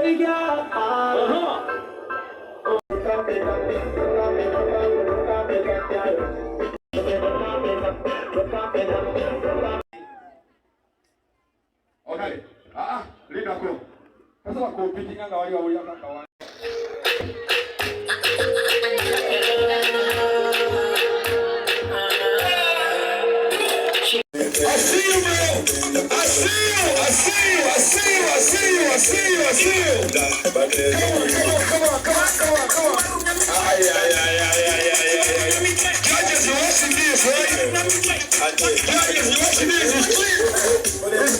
Okay. Lead ako. Kasi ako piting nga wali ang kawan. I see you, bro. I see you. Come on. Judges, you watching this, right? Judges, you watching this. It's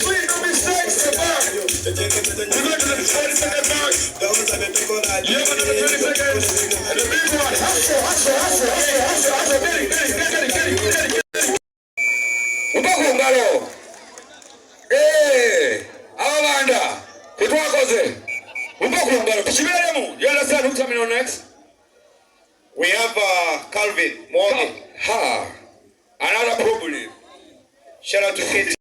clean. No mistakes. Come on. We're going to the 20-second mark. You have another 20 seconds. And the big one. Hustle. Get it. Ubakungalo. Abaana. Kutwakoze. Ubakungalo. Kishibelemu. You understand who's coming on next? We have Calvin Morgan. Another problem. Shout out to Kate.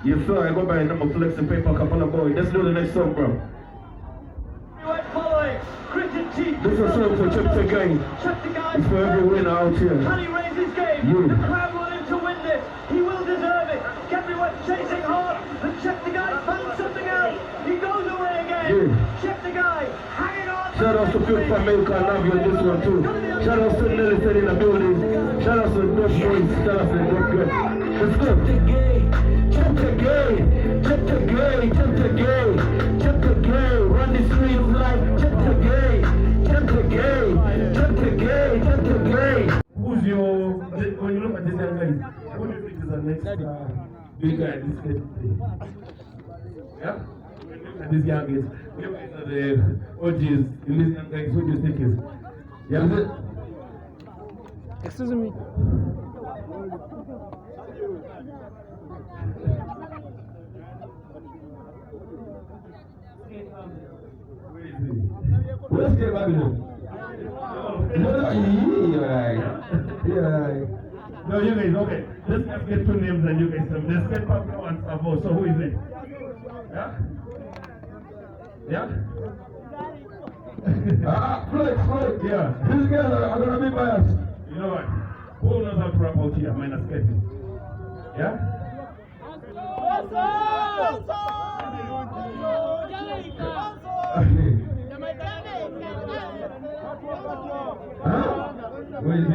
Yes, sir. I go by the number Flex and Paper, couple of boys. Let's do the next song, bro. This is a song for Chapter Guy. It's for every winner out here. Can he raise his game? The crowd want him to win this. He will deserve it. Everyone chasing hard. And Chapter Guy found something else. He goes away again. Chapter Guy hanging on. Shout out to Phil from America. I love you on this one too. Shout out to Nelly said in the building. Shout out to the Dutch boys. Shout out to the Dutch good. Let's go. Chapter gay, run the streets like chapter gay. Who's your, when you look at this young guy, who do you think is the next big guy this day? Yeah? At this young age, you guys are the OGs in this young guys, who do you think is? Yeah? Excuse me. Where's the Babylon? No, you guys, okay. Let's just get two names and you guys. Let's get Babwe and Savo. So who is it? Yeah? Flex. Yeah. These guys are going to be biased. You know what? Who knows how to rap out here? Minus Ketty. Yeah? Where is he?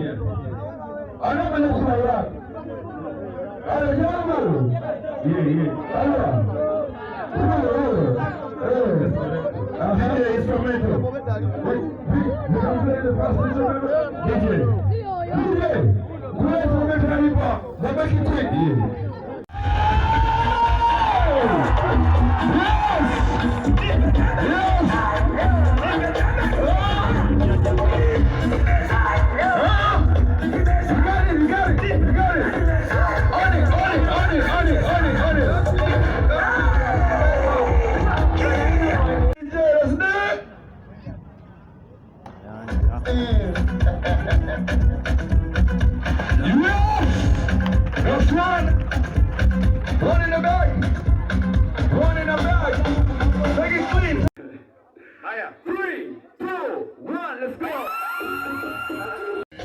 I don't know what's my rap. I don't know. Yeah. I'm here, instrumental. We can play the first instrumental. DJ. Go instrumental hip hop. But make it quick.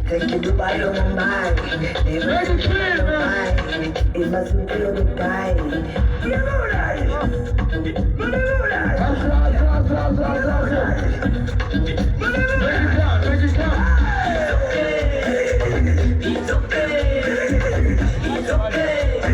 Take everybody on my mind. Everybody on my mind. It must be feel the guy. It's okay.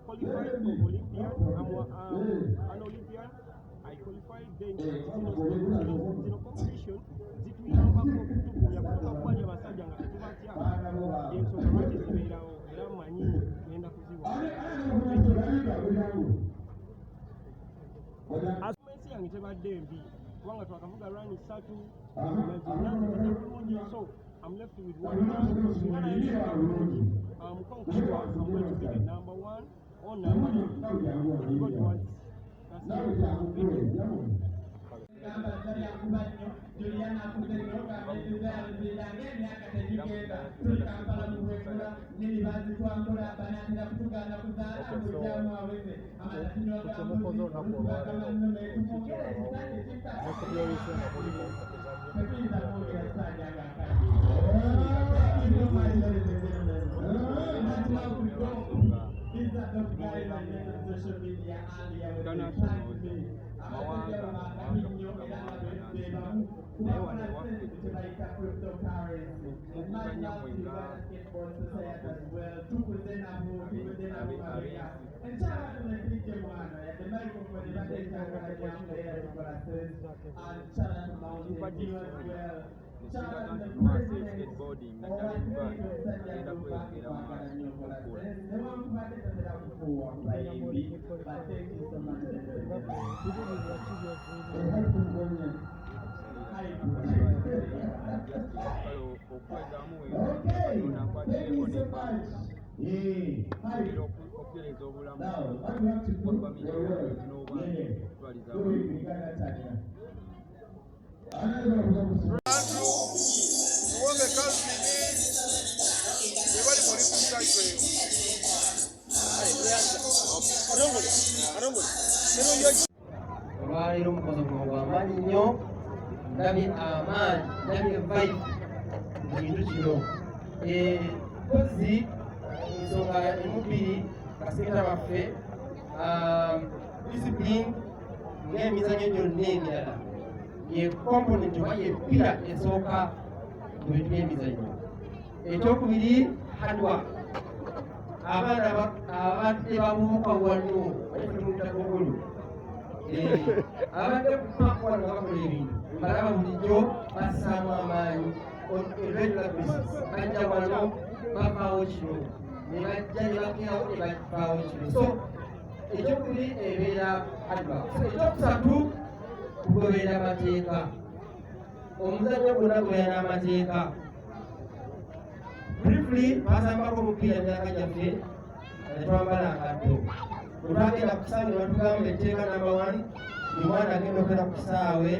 qualified for Olympian. I'm an Olympian. I qualified then in the competition. So I'm left with one man. I'm going to be the number one or number two. God wants. Discipline, Mizanyo Jonegala, a component of a pillar in soccer with Mizanyo. A talk with it, hard work. Abazadde bamuka wano, abadde kupaako wano bakola ebintu, balaba bulijjo bassaamu amaanyi on a regular basis. Bajja wano bavaawo kino, ne bajja ne bagerawo ne bavaawo kino. So, ekyokubiri ebeera adwa. Ekyokusatu kugoberera amateeka. Omuzannyo gwonna gubeera n'amateeka. Briefly, basambako omupiira myaka gyaffe ne twambala ngatto. Bwe twagenda ku kisaawe ne batugamba etteeka namba 1, buli mwana agenda okugenda ku kisaawe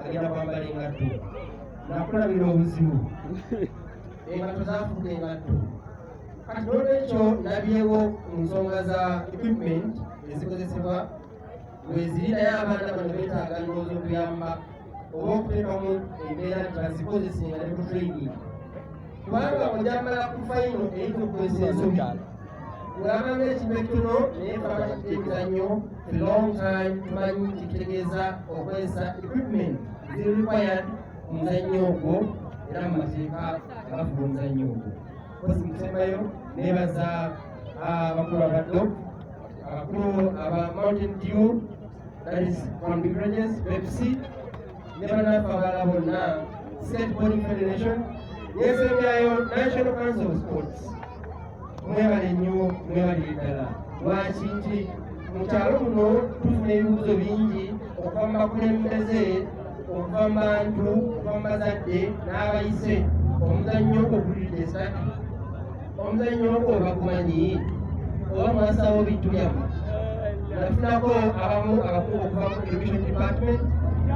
agenda kwambala engatto. Nakulabira obuzibu. Engatto zaafudde engatto. Kati n'olwekyo ndabyewo mu nsonga za equipment ezikozesebwa weziri naye abaana bano beetaaga ndowooza okuyamba oba okuteekamu embeera nti bazikozesenga ne ku training. Kubanga ojambala ku fayino eyinza okukozesa ensobi. Olabanga ekintu ekitono naye twabakidde emizannyo for long time tumanyi nti kitegeeza okozesa equipment ziri required mu muzannyo ogwo era mu mateeka agafuga omuzannyo ogwo. Kozi musembayo neebaza abakulu abaddo abakulu aba Mountain Dew, that is from the Bridges, Pepsi, ne bannaffe abalala bonna, Skateboarding Federation, n'ensembyayo National Council of Sports. Mwebale nnyo, mwebalire ddala. Lwaki nti mu kyalo muno tufuna ebibuuzo bingi okuva mu bakulembeze, okuva mu bantu, okuva mu bazadde n'abayise. Omuzannyo ogwo gulidde stati. Omuzannyo ogwo bagumanyi oba mwasawo bintu byammwe. Nafunako abamu abakungu okuva mu Education Department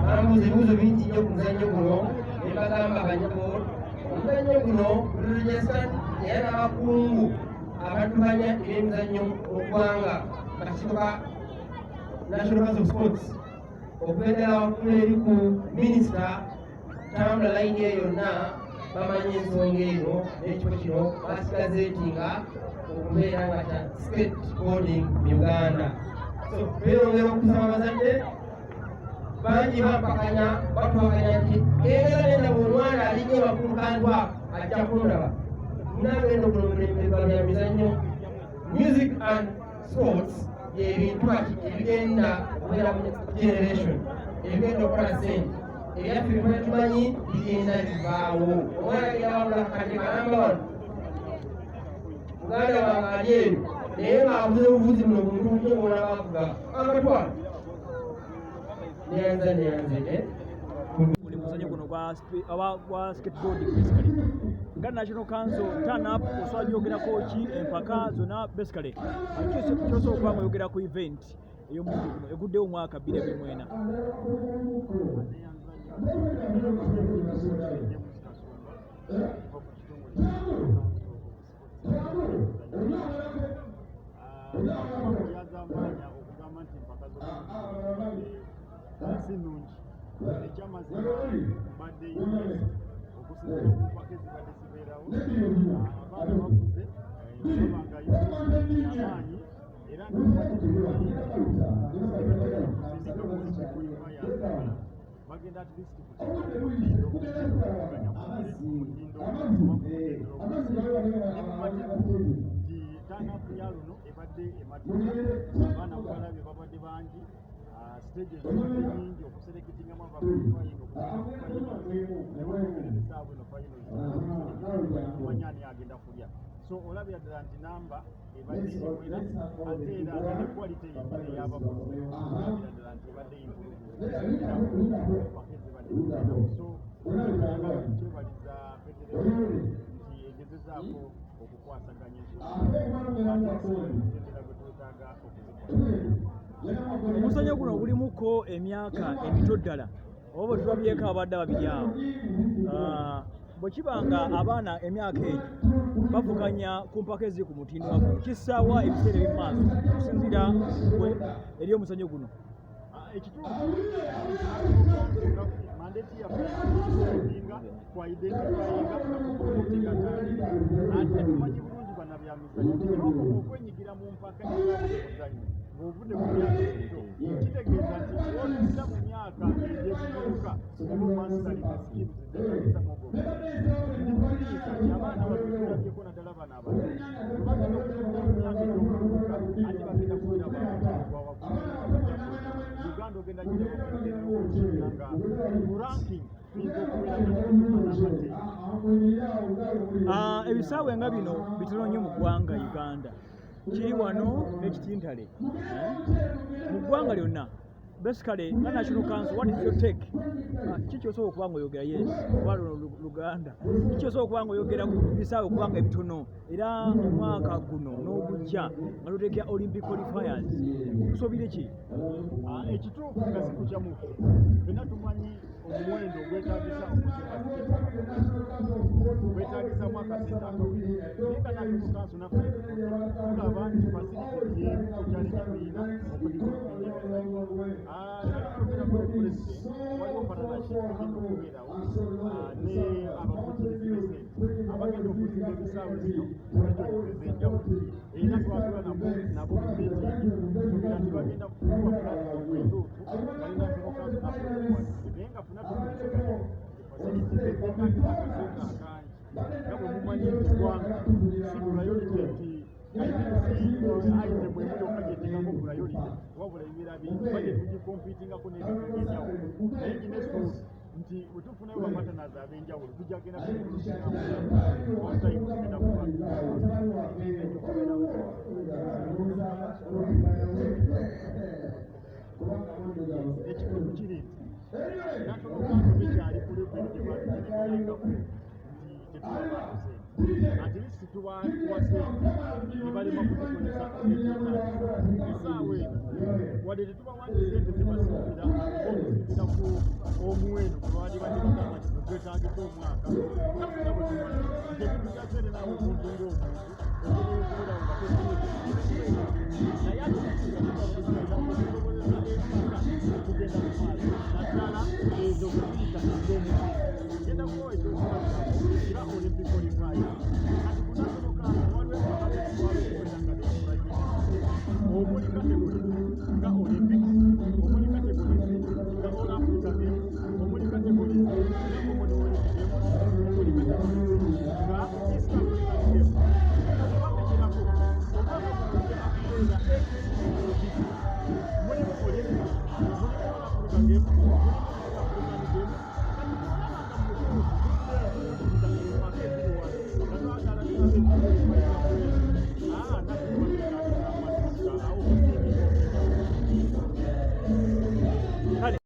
bambuuza ebibuuzo bingi nnyo ku muzannyo guno ne bagamba banyabo omuzannyo guno guliregistered era n'abakungu abaddukanya ebyemizannyo okuwanga akakiiko ka National Council of Sports okubeerera waggulu eri ku minisita tambula layini eyo yonna bamanyi ensonga eno n'ekifo kino basigazeetinga okubeera nga kya skateboarding mu Uganda. So beerongera okusaba abazadde bangi bampakanya batwaganya nti era nenda bw'omwana alijja bakulukandwa ajja kundaba nagenda okulomulembe bya mizannyo music and sports ebintu ati ebigenda okubeera mu generation ebigenda okukola sente ebyaffe bye tumanyi bigenda bivaawo omwana agenda wabula kateeka namba wano muganda wange ali eyo naye ng'abuze buvuzi buno buntu bona bavuga amatwala neyanze buli muzannyo guno gwa skateboard basically nga national council turn up osobola gyogerako ki empaka zonna basically kyosobola okuba nga oyogera ku event ey'omuntu guno eguddewo omwaka 2024 yazamanya okugamba nti empaka si nnungi ekyamazima mbadde okusinzira ku mpaka ezibadde zibeerawo abaana bakuze babangayo amaanyi era bagenda at least tanapu ya luno ebadde ematuka abaana balabye babadde bangi stage ezibadde nyingi okusereketingamu abafayinoamanyani agenda kulya so olabira ddala nti namba ebadde ewera ate era ne quality eyababuzi olabira ddala nti ebadde so kyebaliza federation nti egezezaako okukwasaganya ensonga omuzannyo guno gulimuko emyaka emito ddala oba bwe tubabyeko abadde babiri awo bwe kibanga abaana emyaka egyo bavuganya ku mpaka eziri ku mutindo waguno kisaawa ebiseera ebimaaso okusinziira eri omuzannyo guno ekituufu mandate yainga kwaidentifyinga nakupromotinga ate tumanyi bulungi banabyamizannyo tiokoma okwenyigira mu mpaka ezamuzannyo ng'ovudde mu myaka emito kitegeeza nti olisa mu myaka egyekubuuka obumansitaliza skills ezaisamogoiisa nti abaana batulabyeko naddala bano abato bagenda okutuuka mu myaka egyokubuuka ate bagenda kubeera bawagulu uganda ogenda nga mu ranking ebisaawe nga bino bitono nnyo mu ggwanga Uganda kiri wano n'ekitintale mu ggwanga lyonna basically nga national council what is your take kikyosobola okuba nga oyogera yes oba Luganda kikyosobola okuba nga oyogera ku bisaawe okuba nga ebitono era omwaka guno n'ogujja nga tuteekera olympic qualifiers tusobire ki ekituufu nga sikukyamu fena tumanyi omuwendo ogwetagisa gwetagisamu akasente akawere naye nga national council naffe tulaba nti facility kyali kibiina waliwo partnership egenda okubeerawo ne abavugirizi b'essente abagenda okuzimba ebisaawe bino projects ez'enjawulo era twatula nabo mu meeting tugira nti bagenda kukuba platform entuufu bali national council naye nga funa tukulisaganya facility ezetaagisa akasente akangi nga bwe mumanyi eggwanga si priority nti item emulyoka gyetekako priority wabula ebira bingi baje tugikompitingako n'ebintu ebyenjawulo naye ginesuusi nti bwe tufunayo bapatanaz ab'enjawulo tujja genda kugenda kuba ekikulu kiri nti natolokanto bekyali ku leberi gyebaayingako nti tetulabaatuse at least tuwase nebalema kutukozesa esaawa eno wadde tetubawandi sente zebasimbira okusinzira ku omuwendo gwebali badekagamba nti gwetagisa omwaka nafuna bwe tumanyi nti ebintu byakyererawo omuntu ng'omuntu okubeera nga naye atukusobozesa okugenda mu maaso naddala ezo bweziyita ez'omuntu genda kubawa ekyokubaira olympic qualifier kati kunasonokaanga waliwo ebakatwalekweranga omuli kategori nga olympics omuli kategori nga mulimu Olympic, mulimu Africa Games,